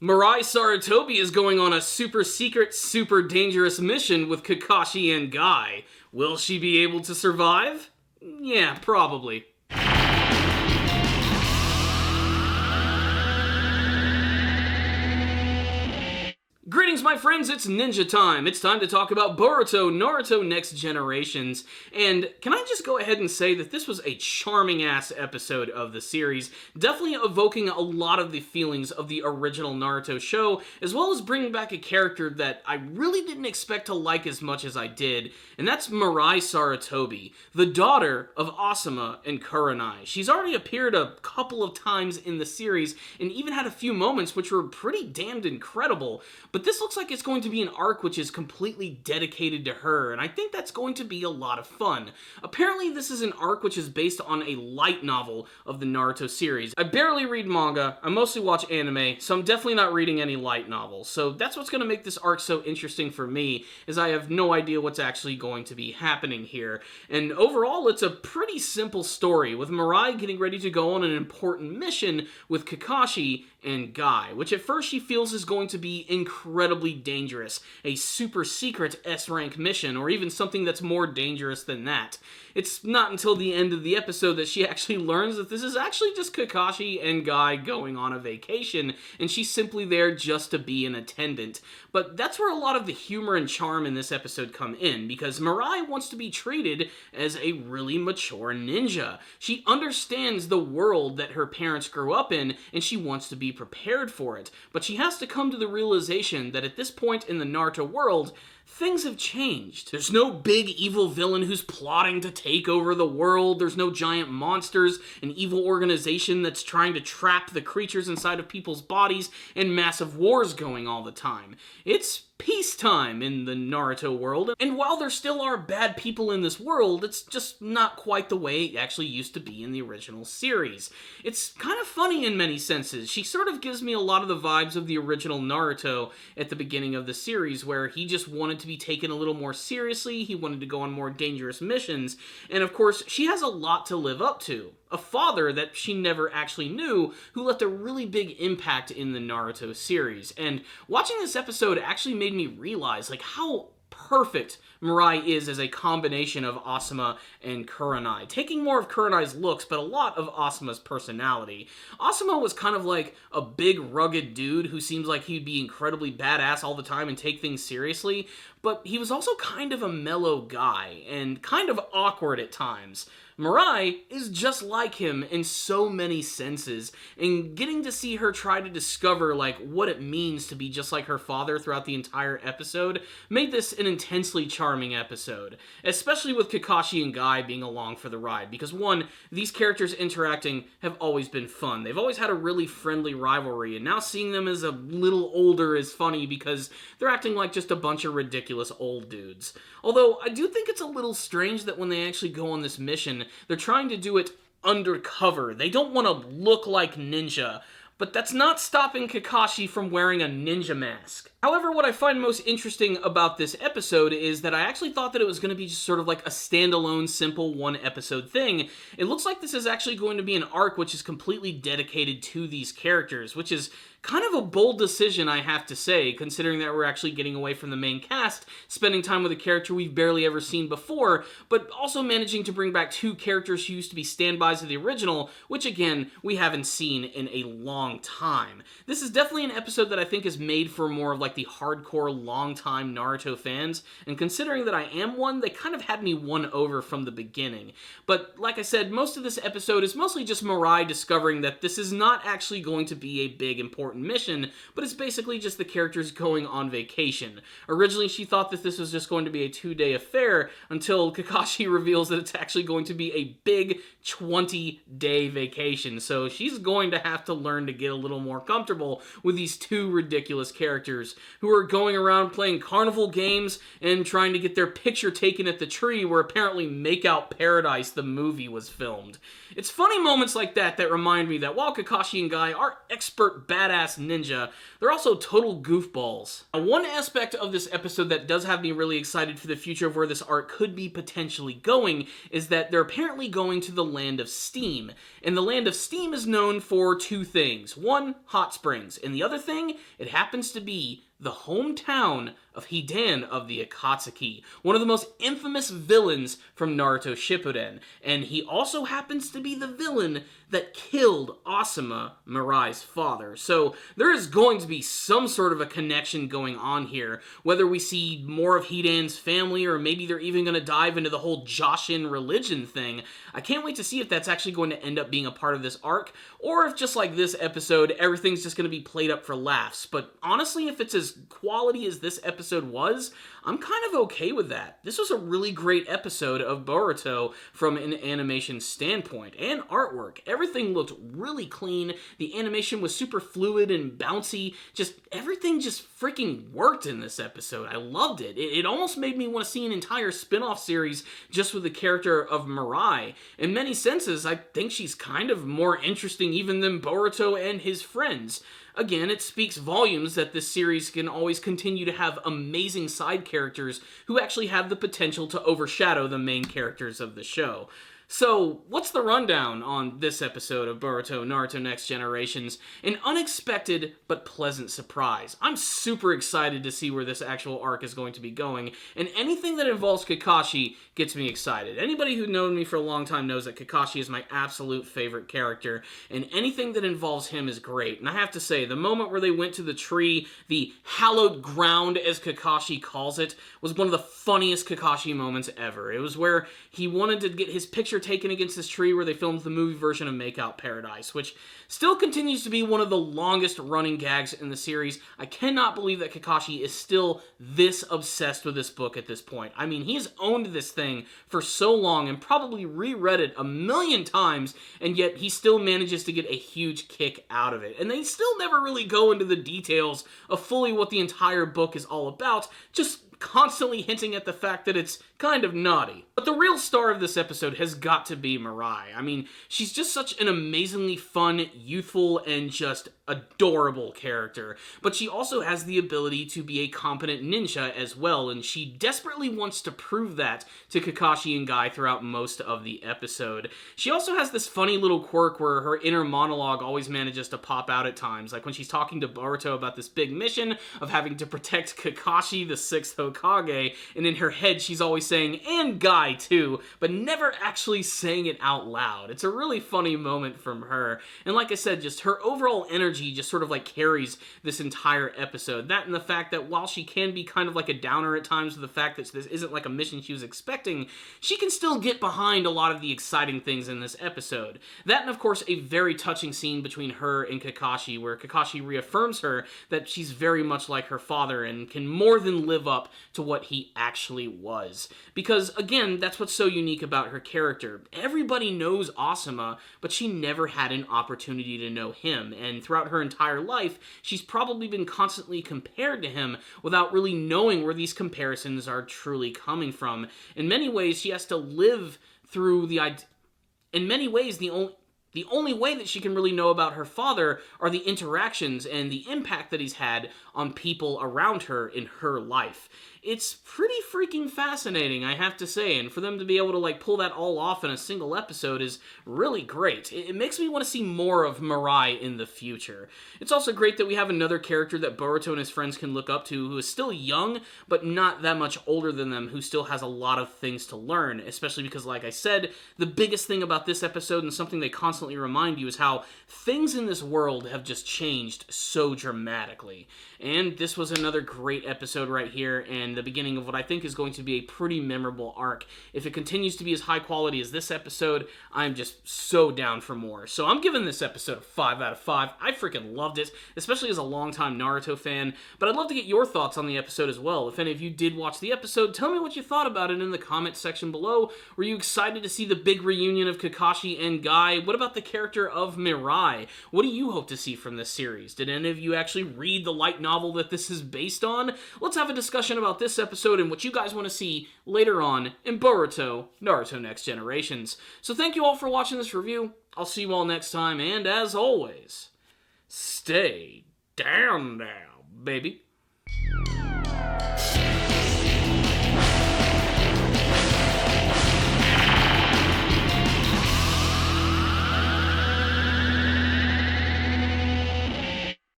Mirai Sarutobi is going on a super secret, super dangerous mission with Kakashi and Guy. Will she be able to survive? Yeah, probably. Greetings, my friends, it's ninja time. It's time to talk about Boruto, Naruto Next Generations. And can I just go ahead and say that this was a charming-ass episode of the series, definitely evoking a lot of the feelings of the original Naruto show, as well as bringing back a character that I really didn't expect to like as much as I did, and that's Mirai Sarutobi, the daughter of Asuma and Kurenai. She's already appeared a couple of times in the series, and even had a few moments which were pretty damned incredible, but this looks like it's going to be an arc which is completely dedicated to her, and I think that's going to be a lot of fun. Apparently, this is an arc which is based on a light novel of the Naruto series. I barely read manga, I mostly watch anime, so I'm definitely not reading any light novels. So that's what's going to make this arc so interesting for me, is I have no idea what's actually going to be happening here. And overall, it's a pretty simple story, with Mirai getting ready to go on an important mission with Kakashi and Guy, which at first she feels is going to be incredibly dangerous, a super secret S-rank mission, or even something that's more dangerous than that. It's not until the end of the episode that she actually learns that this is actually just Kakashi and Guy going on a vacation, and she's simply there just to be an attendant. But that's where a lot of the humor and charm in this episode come in, because Mirai wants to be treated as a really mature ninja. She understands the world that her parents grew up in, and she wants to be prepared for it. But she has to come to the realization that at this point in the Naruto world, things have changed. There's no big evil villain who's plotting to take over the world. There's no giant monsters, an evil organization that's trying to trap the creatures inside of people's bodies, and massive wars going all the time. It's peacetime in the Naruto world, and while there still are bad people in this world, it's just not quite the way it actually used to be in the original series. It's kind of funny in many senses. She sort of gives me a lot of the vibes of the original Naruto at the beginning of the series, where he just wanted to be taken a little more seriously, he wanted to go on more dangerous missions, and of course, she has a lot to live up to. A father that she never actually knew, who left a really big impact in the Naruto series. And watching this episode actually made me realize how perfect Mirai is as a combination of Asuma and Kurenai. Taking more of Kurenai's looks, but a lot of Asuma's personality. Asuma was kind of like a big, rugged dude who seems like he'd be incredibly badass all the time and take things seriously, but he was also kind of a mellow guy, and kind of awkward at times. Mirai is just like him in so many senses, and getting to see her try to discover what it means to be just like her father throughout the entire episode made this an intensely charming episode, especially with Kakashi and Guy being along for the ride, because one, these characters interacting have always been fun. They've always had a really friendly rivalry, and now seeing them as a little older is funny because they're acting like just a bunch of ridiculous old dudes. Although, I do think it's a little strange that when they actually go on this mission, they're trying to do it undercover. They don't want to look like ninja, but that's not stopping Kakashi from wearing a ninja mask. However, what I find most interesting about this episode is that I actually thought that it was going to be just sort of like a standalone, simple one-episode thing. It looks like this is actually going to be an arc which is completely dedicated to these characters, which is kind of a bold decision, I have to say, considering that we're actually getting away from the main cast, spending time with a character we've barely ever seen before, but also managing to bring back two characters who used to be standbys of the original, which again, we haven't seen in a long time. This is definitely an episode that I think is made for more of the hardcore, long-time Naruto fans, and considering that I am one, they kind of had me won over from the beginning. But like I said, most of this episode is mostly just Mirai discovering that this is not actually going to be a big, important mission, but it's basically just the characters going on vacation. Originally, she thought that this was just going to be a 2-day affair, until Kakashi reveals that it's actually going to be a big 20-day vacation, so she's going to have to learn to get a little more comfortable with these two ridiculous characters who are going around playing carnival games and trying to get their picture taken at the tree where apparently Makeout Paradise, the movie, was filmed. It's funny moments like that that remind me that while Kakashi and Guy are expert badass badass ninja, they're also total goofballs. Now, one aspect of this episode that does have me really excited for the future of where this arc could be potentially going is that they're apparently going to the Land of Steam. And the Land of Steam is known for two things. One, hot springs. And the other thing, it happens to be the hometown of Hidan of the Akatsuki, one of the most infamous villains from Naruto Shippuden, and he also happens to be the villain that killed Asuma, Mirai's father. So there is going to be some sort of a connection going on here, whether we see more of Hidan's family, or maybe they're even going to dive into the whole Joshin religion thing. I can't wait to see if that's actually going to end up being a part of this arc, or if just like this episode, everything's just going to be played up for laughs. But honestly, if it's as quality as this episode was, I'm kind of okay with that. This was a really great episode of Boruto from an animation standpoint, and artwork. Everything looked really clean, the animation was super fluid and bouncy, everything just freaking worked in this episode. I loved it. It almost made me want to see an entire spin-off series just with the character of Mirai. In many senses, I think she's kind of more interesting even than Boruto and his friends. Again, it speaks volumes that this series can always continue to have amazing side characters who actually have the potential to overshadow the main characters of the show. So, what's the rundown on this episode of Boruto Naruto Next Generations? An unexpected but pleasant surprise. I'm super excited to see where this actual arc is going to be going, and anything that involves Kakashi gets me excited. Anybody who's known me for a long time knows that Kakashi is my absolute favorite character, and anything that involves him is great. And I have to say, the moment where they went to the tree, the hallowed ground as Kakashi calls it, was one of the funniest Kakashi moments ever. It was where he wanted to get his picture taken against this tree where they filmed the movie version of Makeout Paradise, which still continues to be one of the longest running gags in the series. I cannot believe that Kakashi is still this obsessed with this book at this point. I mean, he's owned this thing for so long and probably reread it a million times, and yet he still manages to get a huge kick out of it. And they still never really go into the details of fully what the entire book is all about, just constantly hinting at the fact that it's kind of naughty. But the real star of this episode has got to be Mirai. I mean, she's just such an amazingly fun, youthful, and just adorable character. But she also has the ability to be a competent ninja as well, and she desperately wants to prove that to Kakashi and Guy throughout most of the episode. She also has this funny little quirk where her inner monologue always manages to pop out at times, like when she's talking to Boruto about this big mission of having to protect Kakashi, the 6th Hokage, and in her head she's always saying, and Guy too, but never actually saying it out loud. It's a really funny moment from her, and like I said, just her overall energy just sort of like carries this entire episode. That and the fact that while she can be kind of like a downer at times with the fact that this isn't like a mission she was expecting, she can still get behind a lot of the exciting things in this episode. That and of course a very touching scene between her and Kakashi where Kakashi reaffirms her that she's very much like her father and can more than live up to what he actually was. Because again, that's what's so unique about her character. Everybody knows Asuma, but she never had an opportunity to know him, and throughout her entire life, she's probably been constantly compared to him without really knowing where these comparisons are truly coming from. In many ways, she has to live through in many ways, the only way that she can really know about her father are the interactions and the impact that he's had on people around her in her life. It's pretty freaking fascinating, I have to say, and for them to be able to like pull that all off in a single episode is really great. It makes me want to see more of Mirai in the future. It's also great that we have another character that Boruto and his friends can look up to who is still young, but not that much older than them, who still has a lot of things to learn, especially because, like I said, the biggest thing about this episode and something they constantly remind you is how things in this world have just changed so dramatically. And this was another great episode right here, and the beginning of what I think is going to be a pretty memorable arc. If it continues to be as high quality as this episode, I'm just so down for more. So I'm giving this episode a 5 out of 5. I freaking loved it, especially as a longtime Naruto fan, but I'd love to get your thoughts on the episode as well. If any of you did watch the episode, tell me what you thought about it in the comments section below. Were you excited to see the big reunion of Kakashi and Guy? What about the character of Mirai? What do you hope to see from this series? Did any of you actually read the light novel that this is based on? Let's have a discussion about this episode and what you guys want to see later on in Boruto Naruto Next Generations. So thank you all for watching this review. I'll see you all next time, and as always, stay down now, baby.